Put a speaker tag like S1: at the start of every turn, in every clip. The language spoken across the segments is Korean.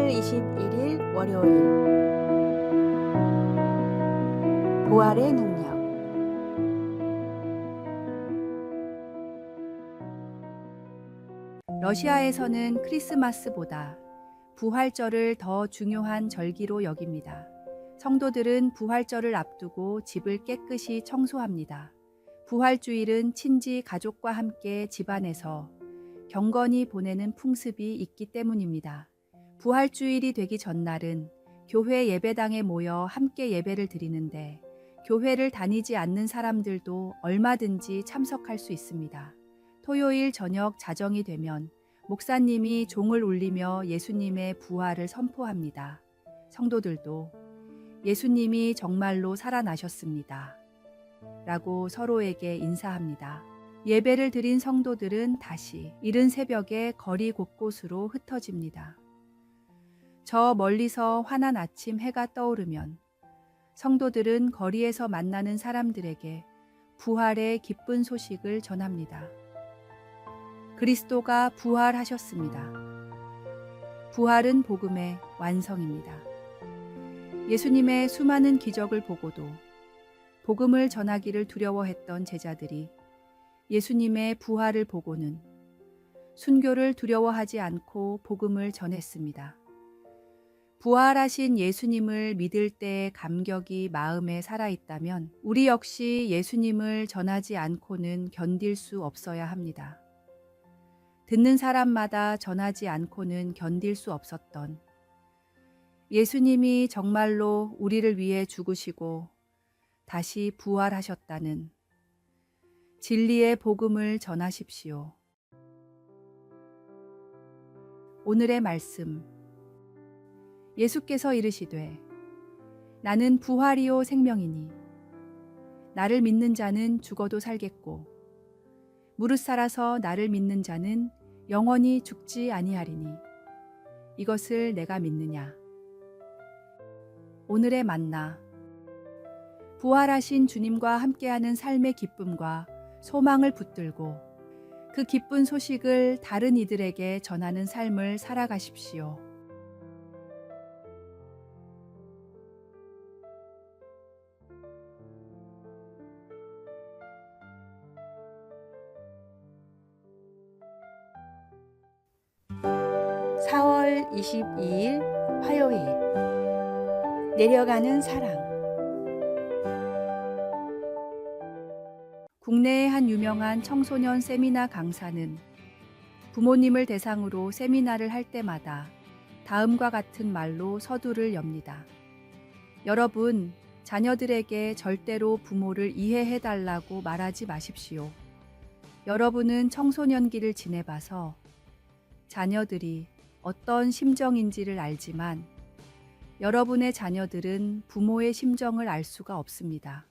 S1: 4월 21일 월요일 부활의 능력.
S2: 러시아에서는 크리스마스보다 부활절을 더 중요한 절기로 여깁니다. 성도들은 부활절을 앞두고 집을 깨끗이 청소합니다. 부활주일은 친지 가족과 함께 집안에서 경건히 보내는 풍습이 있기 때문입니다. 부활주일이 되기 전날은 교회 예배당에 모여 함께 예배를 드리는데 교회를 다니지 않는 사람들도 얼마든지 참석할 수 있습니다. 토요일 저녁 자정이 되면 목사님이 종을 울리며 예수님의 부활을 선포합니다. 성도들도 예수님이 정말로 살아나셨습니다. 라고 서로에게 인사합니다. 예배를 드린 성도들은 다시 이른 새벽에 거리 곳곳으로 흩어집니다. 저 멀리서 환한 아침 해가 떠오르면 성도들은 거리에서 만나는 사람들에게 부활의 기쁜 소식을 전합니다. 그리스도가 부활하셨습니다. 부활은 복음의 완성입니다. 예수님의 수많은 기적을 보고도 복음을 전하기를 두려워했던 제자들이 예수님의 부활을 보고는 순교를 두려워하지 않고 복음을 전했습니다. 부활하신 예수님을 믿을 때의 감격이 마음에 살아있다면 우리 역시 예수님을 전하지 않고는 견딜 수 없어야 합니다. 듣는 사람마다 전하지 않고는 견딜 수 없었던 예수님이 정말로 우리를 위해 죽으시고 다시 부활하셨다는 진리의 복음을 전하십시오. 오늘의 말씀. 예수께서 이르시되 나는 부활이요 생명이니 나를 믿는 자는 죽어도 살겠고 무릇 살아서 나를 믿는 자는 영원히 죽지 아니하리니 이것을 내가 믿느냐. 오늘의 만나. 부활하신 주님과 함께하는 삶의 기쁨과 소망을 붙들고 그 기쁜 소식을 다른 이들에게 전하는 삶을 살아가십시오.
S1: (4월 22일) 화요일 내려가는 사랑.
S2: 국내의 한 유명한 청소년 세미나 강사는 부모님을 대상으로 세미나를 할 때마다 다음과 같은 말로 서두를 엽니다. 여러분, 자녀들에게 절대로 부모를 이해해달라고 말하지 마십시오. 여러분은 청소년기를 지내봐서 자녀들이 어떤 심정인지를 알지만 여러분의 자녀들은 부모의 심정을 알 수가 없습니다.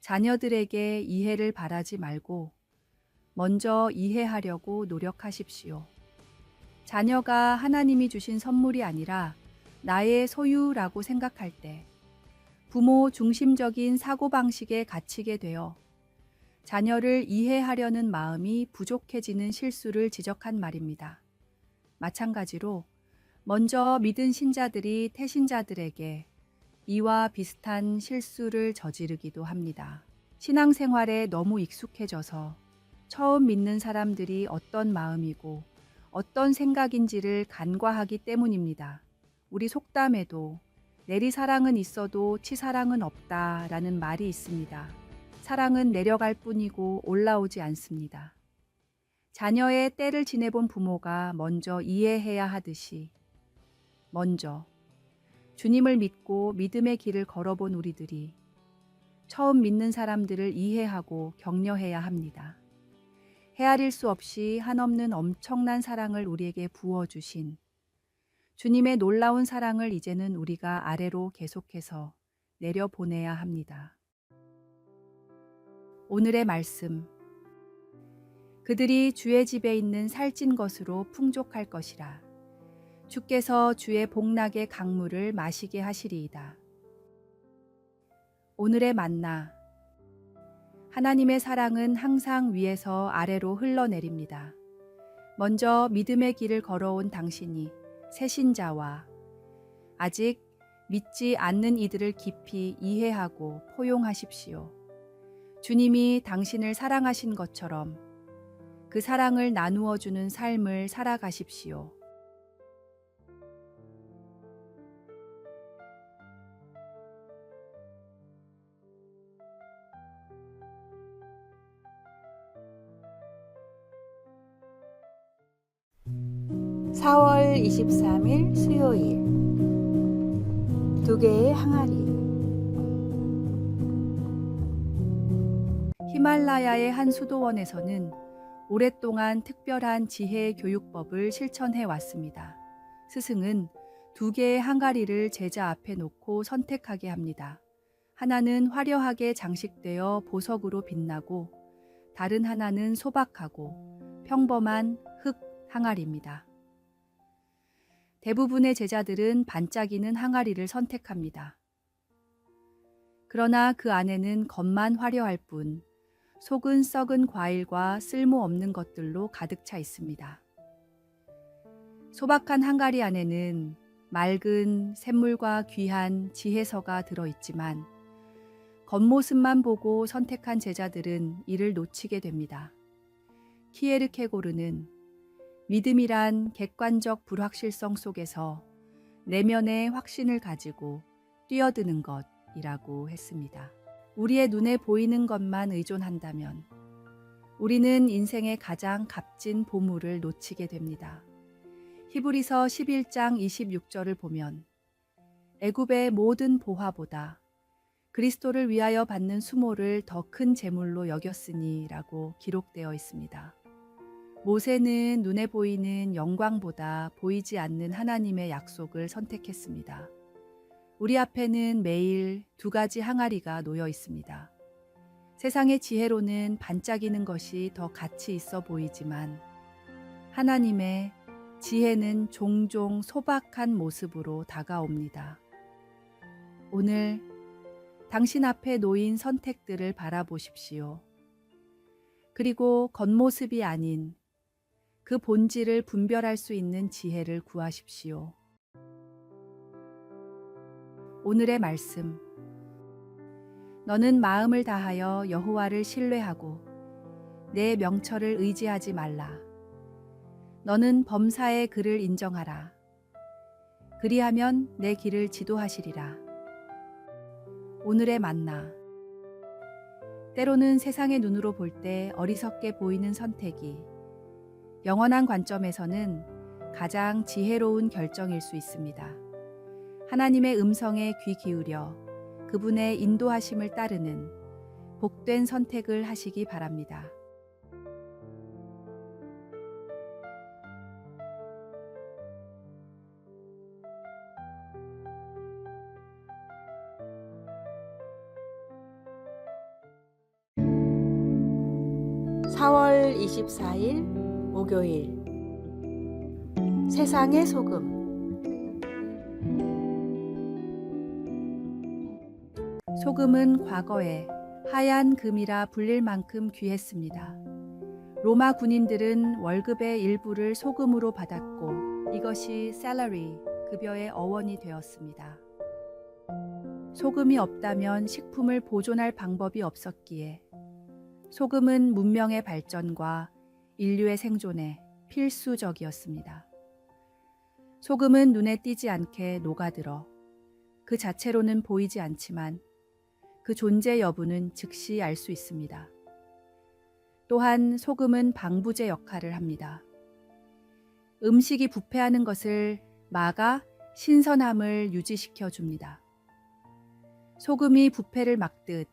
S2: 자녀들에게 이해를 바라지 말고 먼저 이해하려고 노력하십시오. 자녀가 하나님이 주신 선물이 아니라 나의 소유라고 생각할 때 부모 중심적인 사고방식에 갇히게 되어 자녀를 이해하려는 마음이 부족해지는 실수를 지적한 말입니다. 마찬가지로 먼저 믿은 신자들이 태신자들에게 이와 비슷한 실수를 저지르기도 합니다. 신앙생활에 너무 익숙해져서 처음 믿는 사람들이 어떤 마음이고 어떤 생각인지를 간과하기 때문입니다. 우리 속담에도 내리사랑은 있어도 치사랑은 없다라는 말이 있습니다. 사랑은 내려갈 뿐이고 올라오지 않습니다. 자녀의 때를 지내본 부모가 먼저 이해해야 하듯이 먼저 주님을 믿고 믿음의 길을 걸어본 우리들이 처음 믿는 사람들을 이해하고 격려해야 합니다. 헤아릴 수 없이 한없는 엄청난 사랑을 우리에게 부어주신 주님의 놀라운 사랑을 이제는 우리가 아래로 계속해서 내려보내야 합니다. 오늘의 말씀. 그들이 주의 집에 있는 살찐 것으로 풍족할 것이라. 주께서 주의 복락의 강물을 마시게 하시리이다. 오늘의 만나. 하나님의 사랑은 항상 위에서 아래로 흘러내립니다. 먼저 믿음의 길을 걸어온 당신이 새신자와 아직 믿지 않는 이들을 깊이 이해하고 포용하십시오. 주님이 당신을 사랑하신 것처럼 그 사랑을 나누어 주는 삶을 살아가십시오.
S1: (4월 23일) 수요일. 두 개의 항아리.
S2: 히말라야의 한 수도원에서는 오랫동안 특별한 지혜 교육법을 실천해 왔습니다. 스승은 두 개의 항아리를 제자 앞에 놓고 선택하게 합니다. 하나는 화려하게 장식되어 보석으로 빛나고 다른 하나는 소박하고 평범한 흙 항아리입니다. 대부분의 제자들은 반짝이는 항아리를 선택합니다. 그러나 그 안에는 겉만 화려할 뿐 속은 썩은 과일과 쓸모없는 것들로 가득 차 있습니다. 소박한 항아리 안에는 맑은 샘물과 귀한 지혜서가 들어있지만 겉모습만 보고 선택한 제자들은 이를 놓치게 됩니다. 키에르케고르는 믿음이란 객관적 불확실성 속에서 내면의 확신을 가지고 뛰어드는 것이라고 했습니다. 우리의 눈에 보이는 것만 의존한다면 우리는 인생의 가장 값진 보물을 놓치게 됩니다. 히브리서 11장 26절을 보면 애굽의 모든 보화보다 그리스도를 위하여 받는 수모를 더 큰 재물로 여겼으니 라고 기록되어 있습니다. 모세는 눈에 보이는 영광보다 보이지 않는 하나님의 약속을 선택했습니다. 우리 앞에는 매일 두 가지 항아리가 놓여 있습니다. 세상의 지혜로는 반짝이는 것이 더 가치 있어 보이지만 하나님의 지혜는 종종 소박한 모습으로 다가옵니다. 오늘 당신 앞에 놓인 선택들을 바라보십시오. 그리고 겉모습이 아닌 그 본질을 분별할 수 있는 지혜를 구하십시오. 오늘의 말씀. 너는 마음을 다하여 여호와를 신뢰하고 내 명철을 의지하지 말라. 너는 범사의 그를 인정하라. 그리하면 내 길을 지도하시리라. 오늘의 만나. 때로는 세상의 눈으로 볼 때 어리석게 보이는 선택이 영원한 관점에서는 가장 지혜로운 결정일 수 있습니다. 하나님의 음성에 귀 기울여 그분의 인도하심을 따르는 복된 선택을 하시기 바랍니다.
S1: (4월 24일) 목요일. 세상의 소금.
S2: 소금은 과거에 하얀 금이라 불릴 만큼 귀했습니다. 로마 군인들은 월급의 일부를 소금으로 받았고 이것이 salary, 급여의 어원이 되었습니다. 소금이 없다면 식품을 보존할 방법이 없었기에 소금은 문명의 발전과 인류의 생존에 필수적이었습니다. 소금은 눈에 띄지 않게 녹아들어 그 자체로는 보이지 않지만 그 존재 여부는 즉시 알 수 있습니다. 또한 소금은 방부제 역할을 합니다. 음식이 부패하는 것을 막아 신선함을 유지시켜 줍니다. 소금이 부패를 막듯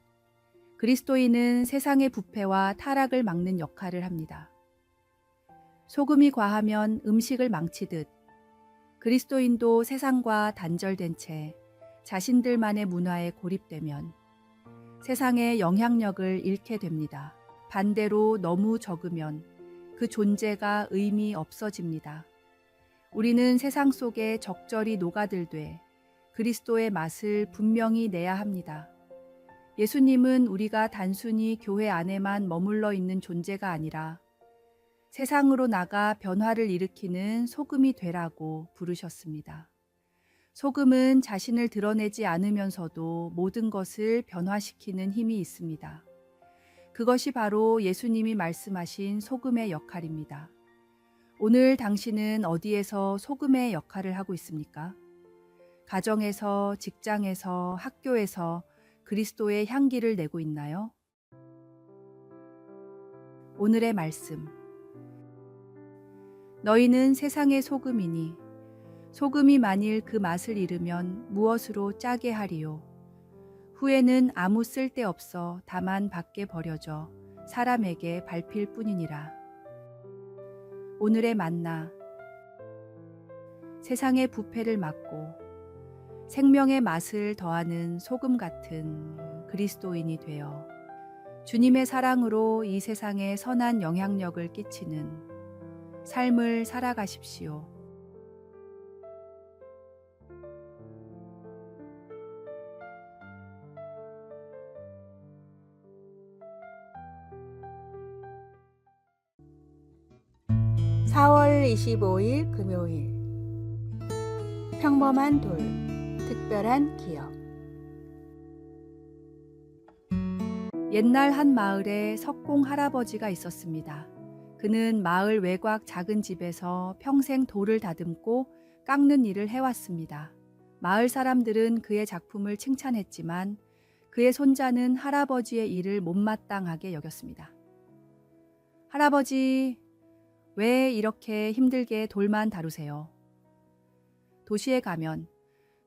S2: 그리스도인은 세상의 부패와 타락을 막는 역할을 합니다. 소금이 과하면 음식을 망치듯 그리스도인도 세상과 단절된 채 자신들만의 문화에 고립되면 세상의 영향력을 잃게 됩니다. 반대로 너무 적으면 그 존재가 의미 없어집니다. 우리는 세상 속에 적절히 녹아들되 그리스도의 맛을 분명히 내야 합니다. 예수님은 우리가 단순히 교회 안에만 머물러 있는 존재가 아니라 세상으로 나가 변화를 일으키는 소금이 되라고 부르셨습니다. 소금은 자신을 드러내지 않으면서도 모든 것을 변화시키는 힘이 있습니다. 그것이 바로 예수님이 말씀하신 소금의 역할입니다. 오늘 당신은 어디에서 소금의 역할을 하고 있습니까? 가정에서, 직장에서, 학교에서 그리스도의 향기를 내고 있나요? 오늘의 말씀. 너희는 세상의 소금이니 소금이 만일 그 맛을 잃으면 무엇으로 짜게 하리요? 후에는 아무 쓸데없어 다만 밖에 버려져 사람에게 밟힐 뿐이니라. 오늘의 만나. 세상의 부패를 막고 생명의 맛을 더하는 소금 같은 그리스도인이 되어 주님의 사랑으로 이 세상에 선한 영향력을 끼치는 삶을 살아가십시오.
S1: (4월 25일) 금요일. 평범한 돌, 특별한 기억.
S2: 옛날 한 마을에 석공 할아버지가 있었습니다. 그는 마을 외곽 작은 집에서 평생 돌을 다듬고 깎는 일을 해왔습니다. 마을 사람들은 그의 작품을 칭찬했지만 그의 손자는 할아버지의 일을 못마땅하게 여겼습니다. 할아버지, 왜 이렇게 힘들게 돌만 다루세요? 도시에 가면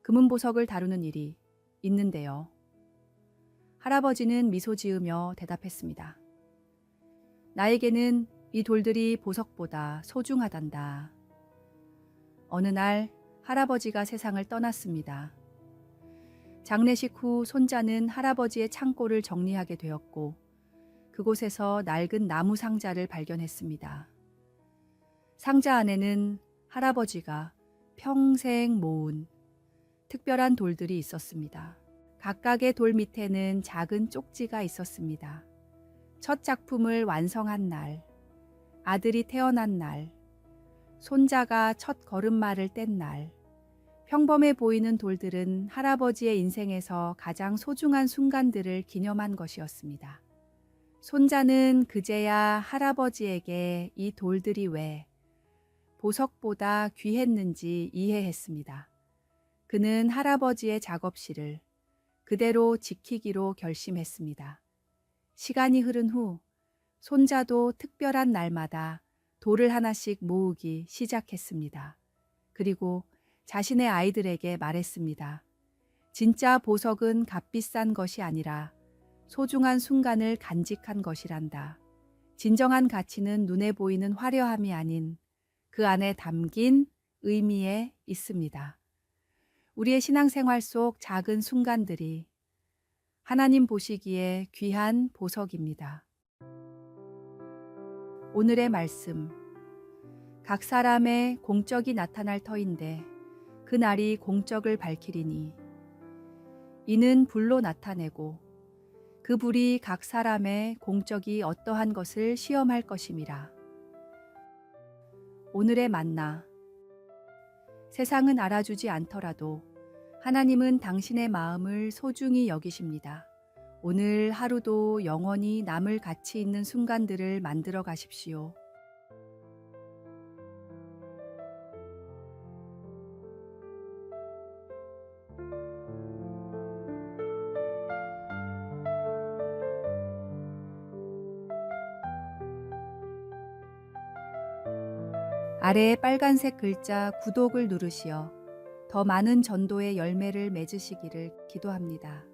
S2: 금은보석을 다루는 일이 있는데요. 할아버지는 미소 지으며 대답했습니다. 나에게는 이 돌들이 보석보다 소중하단다. 어느 날 할아버지가 세상을 떠났습니다. 장례식 후 손자는 할아버지의 창고를 정리하게 되었고 그곳에서 낡은 나무 상자를 발견했습니다. 상자 안에는 할아버지가 평생 모은 특별한 돌들이 있었습니다. 각각의 돌 밑에는 작은 쪽지가 있었습니다. 첫 작품을 완성한 날, 아들이 태어난 날, 손자가 첫 걸음마를 뗀 날, 평범해 보이는 돌들은 할아버지의 인생에서 가장 소중한 순간들을 기념한 것이었습니다. 손자는 그제야 할아버지에게 이 돌들이 왜 보석보다 귀했는지 이해했습니다. 그는 할아버지의 작업실을 그대로 지키기로 결심했습니다. 시간이 흐른 후 손자도 특별한 날마다 돌을 하나씩 모으기 시작했습니다. 그리고 자신의 아이들에게 말했습니다. 진짜 보석은 값비싼 것이 아니라 소중한 순간을 간직한 것이란다. 진정한 가치는 눈에 보이는 화려함이 아닌 그 안에 담긴 의미에 있습니다. 우리의 신앙생활 속 작은 순간들이 하나님 보시기에 귀한 보석입니다. 오늘의 말씀. 각 사람의 공적이 나타날 터인데 그 날이 공적을 밝히리니 이는 불로 나타내고 그 불이 각 사람의 공적이 어떠한 것을 시험할 것임이라. 오늘의 만나. 세상은 알아주지 않더라도 하나님은 당신의 마음을 소중히 여기십니다. 오늘 하루도 영원히 남을 가치 있는 순간들을 만들어 가십시오. 아래에 빨간색 글자 구독을 누르시어 더 많은 전도의 열매를 맺으시기를 기도합니다.